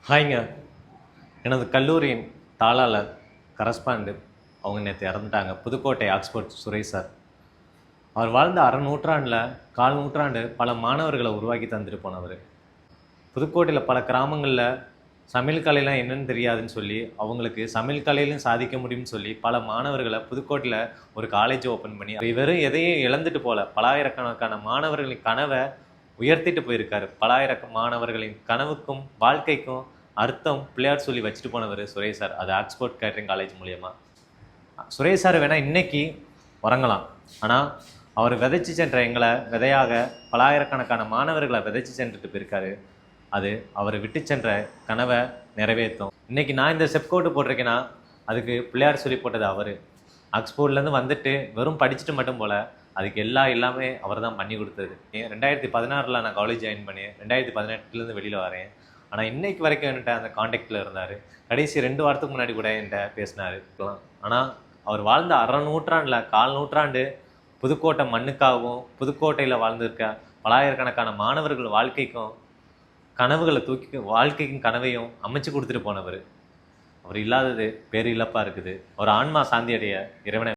ஹாய்ங்க. எனது கல்லூரியின் தாளாளர், கரஸ்பாண்டன்ட் அவங்க நேற்று இறந்துட்டாங்க. Pudukkottai Oxford Suresh sir. அவர் வாழ்ந்த அரை நூற்றாண்டில் கால் நூற்றாண்டு பல மாணவர்களை உருவாக்கி தந்துட்டு போனவர். புதுக்கோட்டையில் பல கிராமங்களில் சமையல் கலைலாம் என்னன்னு தெரியாதுன்னு சொல்லி அவங்களுக்கு சமையல் கலையிலும் சாதிக்க முடியும்னு சொல்லி பல மாணவர்களை புதுக்கோட்டையில் ஒரு காலேஜ் ஓப்பன் பண்ணி வெறும் எதையும் இழந்துட்டு போல பலாயிரக்கணக்கான மாணவர்களின் கனவை உயர்த்திட்டு போயிருக்காரு. மாணவர்களின் கனவுக்கும் வாழ்க்கைக்கும் அர்த்தம் பிள்ளையார் சொல்லி வச்சுட்டு போனவர் சுரேஷ் சார். அது ஆக்ஸ்போர்ட் கேட்டரிங் காலேஜ் மூலியமா. சுரேஷ் சார் வேணால் இன்னைக்கு உறங்கலாம், ஆனால் அவர் விதைச்சி சென்ற எங்களை விதையாக பலாயிரக்கணக்கான மாணவர்களை விதைச்சி சென்றுட்டு போயிருக்காரு. அது அவர் விட்டு சென்ற கனவை நிறைவேற்றும். இன்னைக்கு நான் இந்த செப்கோட்டு போட்டிருக்கேன்னா அதுக்கு பிள்ளையார் சொல்லி போட்டது அவர். ஆக்ஸ்போர்ட்லேருந்து வந்துட்டு வெறும் படிச்சுட்டு மட்டும் போல அதுக்கு எல்லாமே அவர் தான் பண்ணி கொடுத்தது. 2016 நான் காலேஜ் ஜாயின் பண்ணேன். 2018 வெளியில் வரேன். ஆனால் இன்னைக்கு வரைக்கும் என்கிட்ட அந்த காண்டாக்டில் இருந்தார். கடைசி 2 வாரத்துக்கு முன்னாடி கூட என்கிட்ட பேசினார். ஆனால் அவர் வாழ்ந்த அரை நூற்றாண்டில் கால் நூற்றாண்டு புதுக்கோட்டை மண்ணுக்காகவும் புதுக்கோட்டையில் வாழ்ந்திருக்க பலாயிரக்கணக்கான மாணவர்கள் வாழ்க்கைக்கும் கனவுகளை வாழ்க்கைக்கும் கனவையும் அமைச்சு கொடுத்துட்டு போனவர். அவர் இல்லாதது பேர் இழப்பாக இருக்குது. ஒரு ஆன்மா சாந்தி அடைய இறைவனை